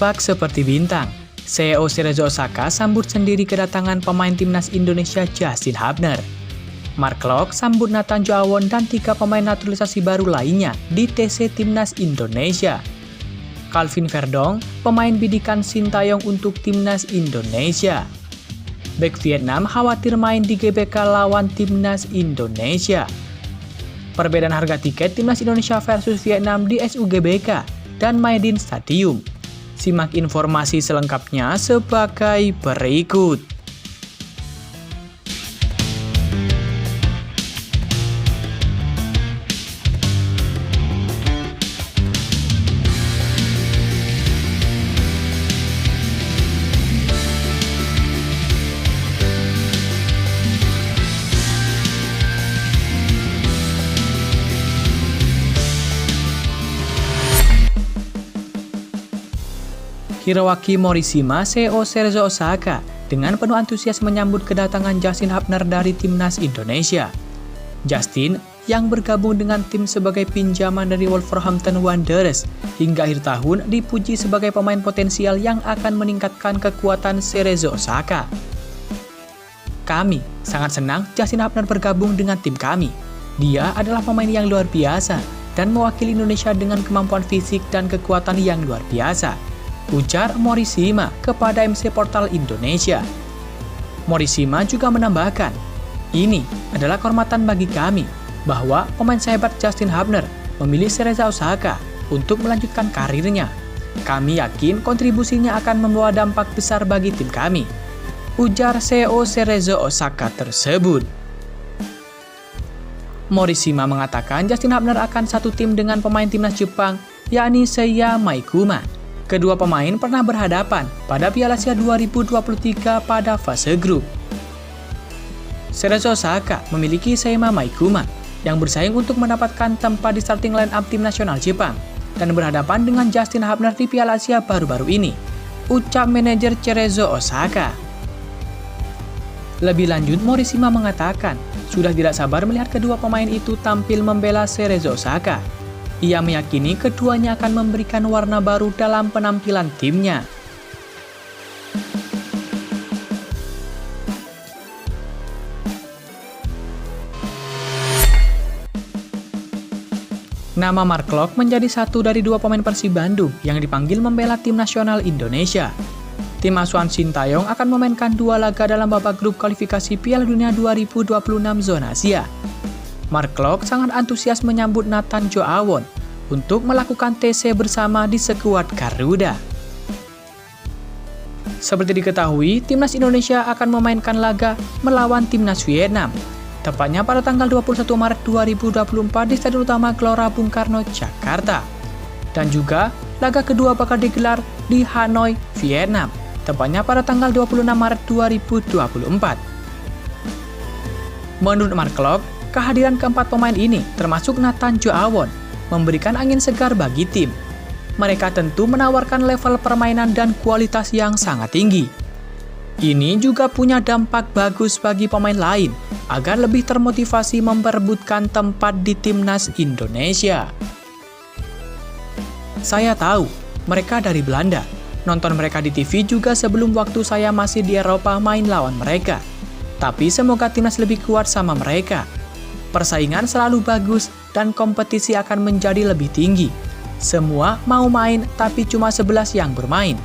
Tampak seperti bintang, CEO Cerezo Osaka sambut sendiri kedatangan pemain timnas Indonesia Justin Hubner. Mark Klok sambut Nathan Joawon dan 3 pemain naturalisasi baru lainnya di TC Timnas Indonesia. Calvin Verdong, pemain bidikan Sintayong untuk Timnas Indonesia. Bek Vietnam khawatir main di GBK lawan Timnas Indonesia. Perbedaan harga tiket Timnas Indonesia versus Vietnam di SUGBK dan Maidin Stadium. Simak informasi selengkapnya sebagai berikut. Hiroaki Morishima, CEO Cerezo Osaka, dengan penuh antusias menyambut kedatangan Justin Hubner dari Timnas Indonesia. Justin, yang bergabung dengan tim sebagai pinjaman dari Wolverhampton Wanderers, hingga akhir tahun dipuji sebagai pemain potensial yang akan meningkatkan kekuatan Cerezo Osaka. Kami sangat senang Justin Hubner bergabung dengan tim kami. Dia adalah pemain yang luar biasa dan mewakili Indonesia dengan kemampuan fisik dan kekuatan yang luar biasa, ujar Morishima kepada MC Portal Indonesia. Morishima juga menambahkan, ini adalah kehormatan bagi kami bahwa pemain sehebat Justin Hubner memilih Cerezo Osaka untuk melanjutkan karirnya. Kami yakin kontribusinya akan membawa dampak besar bagi tim kami, ujar CEO Cerezo Osaka tersebut. Morishima mengatakan Justin Hubner akan satu tim dengan pemain timnas Jepang, yakni Seiya Maikuma. Kedua pemain pernah berhadapan pada Piala Asia 2023 pada fase grup. Cerezo Osaka memiliki Seiya Maikuma yang bersaing untuk mendapatkan tempat di starting line up tim nasional Jepang dan berhadapan dengan Justin Hubner di Piala Asia baru-baru ini, ucap manajer Cerezo Osaka. Lebih lanjut, Morishima mengatakan sudah tidak sabar melihat kedua pemain itu tampil membela Cerezo Osaka. Ia meyakini keduanya akan memberikan warna baru dalam penampilan timnya. Nama Mark Klok menjadi satu dari 2 pemain Persib Bandung yang dipanggil membela tim nasional Indonesia. Tim asuhan Sintayong akan memainkan 2 laga dalam babak grup kualifikasi Piala Dunia 2026 zona Asia. Mark Klok sangat antusias menyambut Nathan Joawon untuk melakukan TC bersama di skuad Garuda. Seperti diketahui, Timnas Indonesia akan memainkan laga melawan Timnas Vietnam, tepatnya pada tanggal 21 Maret 2024 di Stadion Utama Gelora Bung Karno, Jakarta. Dan juga, laga kedua bakal digelar di Hanoi, Vietnam, tepatnya pada tanggal 26 Maret 2024. Menurut Mark Klok, kehadiran keempat pemain ini, termasuk Nathan Joawon, memberikan angin segar bagi tim. Mereka tentu menawarkan level permainan dan kualitas yang sangat tinggi. Ini juga punya dampak bagus bagi pemain lain agar lebih termotivasi memperebutkan tempat di Timnas Indonesia. Saya tahu, mereka dari Belanda. Nonton mereka di TV juga sebelum waktu saya masih di Eropa main lawan mereka. Tapi semoga Timnas lebih kuat sama mereka. Persaingan selalu bagus dan kompetisi akan menjadi lebih tinggi. Semua mau main tapi cuma 11 yang bermain.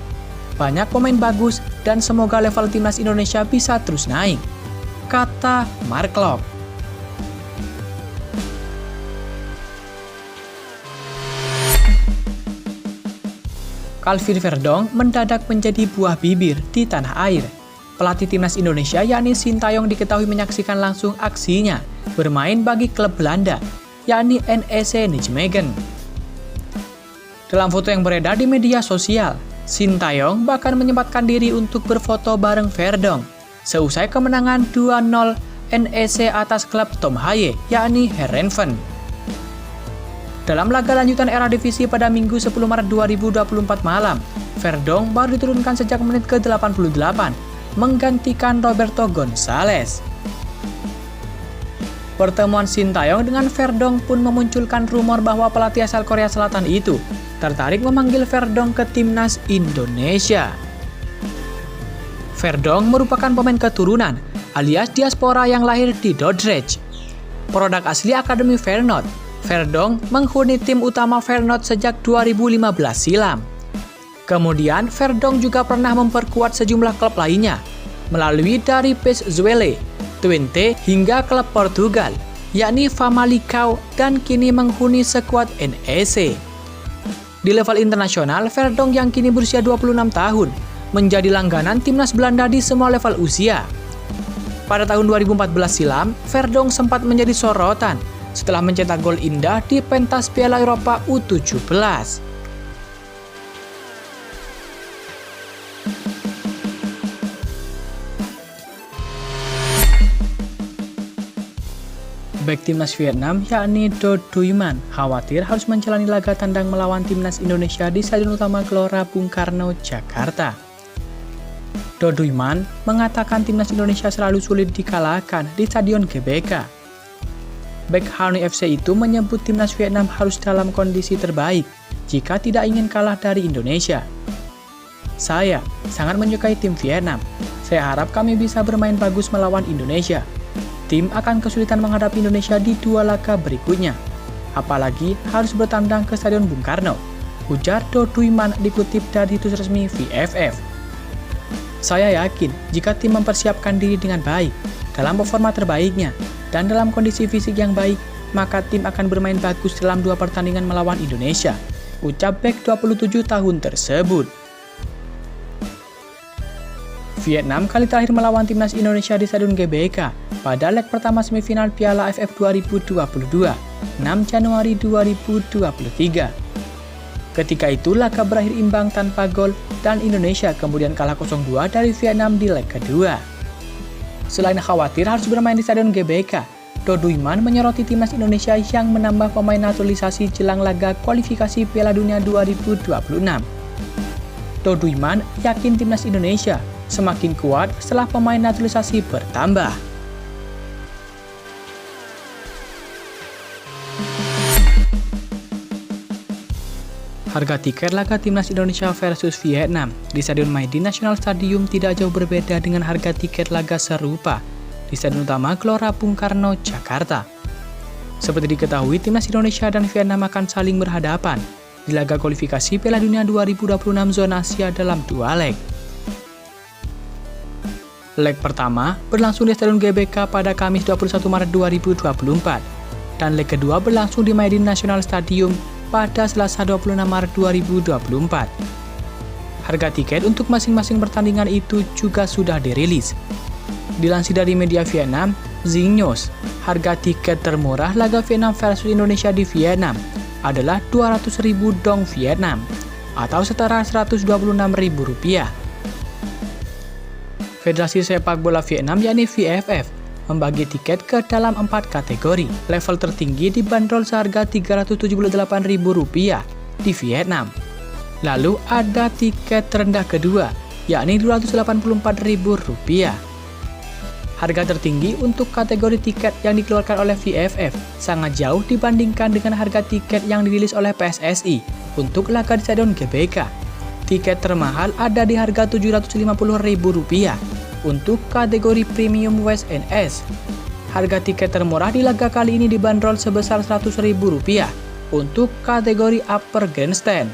Banyak pemain bagus dan semoga level Timnas Indonesia bisa terus naik, kata Mark Klok. Calvin Verdong mendadak menjadi buah bibir di tanah air. Pelatih Timnas Indonesia yakni Sintayong diketahui menyaksikan langsung aksinya bermain bagi klub Belanda, yakni NEC Nijmegen. Dalam foto yang beredar di media sosial, Sintayong bahkan menyempatkan diri untuk berfoto bareng Verdong seusai kemenangan 2-0 NEC atas klub Tom Haye, yakni Heerenveen. Dalam laga lanjutan era divisi pada Minggu 10 Maret 2024 malam, Verdong baru diturunkan sejak menit ke-88, menggantikan Roberto Gonzalez. Pertemuan Sintayong dengan Verdong pun memunculkan rumor bahwa pelatih asal Korea Selatan itu tertarik memanggil Verdong ke timnas Indonesia. Verdong merupakan pemain keturunan alias diaspora yang lahir di Dordrecht. Produk asli Akademi Feyenoord, Verdong menghuni tim utama Feyenoord sejak 2015 silam. Kemudian Verdong juga pernah memperkuat sejumlah klub lainnya melalui dari PSV Zwolle, Twente hingga klub Portugal, yakni Famalicão dan kini menghuni skuad NEC. Di level internasional, Verdong yang kini berusia 26 tahun menjadi langganan timnas Belanda di semua level usia. Pada tahun 2014 silam, Verdong sempat menjadi sorotan setelah mencetak gol indah di pentas Piala Eropa U17. Bek timnas Vietnam yakni Do Duy Man khawatir harus menjalani laga tandang melawan timnas Indonesia di Stadion Utama Gelora Bung Karno, Jakarta. Do Duy Man mengatakan timnas Indonesia selalu sulit dikalahkan di Stadion GBK. Bek Hanoi FC itu menyebut timnas Vietnam harus dalam kondisi terbaik jika tidak ingin kalah dari Indonesia. Saya sangat menyukai tim Vietnam. Saya harap kami bisa bermain bagus melawan Indonesia. Tim akan kesulitan menghadapi Indonesia di dua laga berikutnya. Apalagi harus bertandang ke Stadion Bung Karno, ujar Do Duy Man dikutip dari situs resmi VFF. Saya yakin jika tim mempersiapkan diri dengan baik, dalam performa terbaiknya, dan dalam kondisi fisik yang baik, maka tim akan bermain bagus dalam dua pertandingan melawan Indonesia, ucap bek 27 tahun tersebut. Vietnam kali terakhir melawan timnas Indonesia di Stadion GBK pada leg pertama semifinal Piala AFF 2022, 6 Januari 2023. Ketika itu laga berakhir imbang tanpa gol dan Indonesia kemudian kalah 0-2 dari Vietnam di leg kedua. Selain khawatir harus bermain di Stadion GBK, Do Duy Man menyoroti timnas Indonesia yang menambah pemain naturalisasi jelang laga kualifikasi Piala Dunia 2026. Do Duy Man yakin timnas Indonesia semakin kuat setelah pemain naturalisasi bertambah. Harga tiket laga timnas Indonesia versus Vietnam di Stadion Maidin National Stadium tidak jauh berbeda dengan harga tiket laga serupa di Stadion Utama Gelora Bung Karno, Jakarta. Seperti diketahui, timnas Indonesia dan Vietnam akan saling berhadapan di laga kualifikasi Piala Dunia 2026 zona Asia dalam dua leg. Leg pertama berlangsung di Stadion GBK pada Kamis 21 Maret 2024 dan leg kedua berlangsung di Maidin National Stadium pada Selasa 26 Maret 2024. Harga tiket untuk masing-masing pertandingan itu juga sudah dirilis. Dilansir dari media Vietnam, Zing News, harga tiket termurah laga Vietnam versus Indonesia di Vietnam adalah 200.000 dong Vietnam atau setara Rp126.000. Federasi Sepak Bola Vietnam yakni VFF membagi tiket ke dalam 4 kategori. Level tertinggi dibanderol seharga Rp378.000 di Vietnam. Lalu ada tiket terendah kedua yakni Rp284.000. Harga tertinggi untuk kategori tiket yang dikeluarkan oleh VFF sangat jauh dibandingkan dengan harga tiket yang dirilis oleh PSSI untuk laga di Stadion GBK. Tiket termahal ada di harga Rp750.000 untuk kategori Premium West NS. Harga tiket termurah di laga kali ini dibanderol sebesar Rp100.000 untuk kategori Upper Grandstand.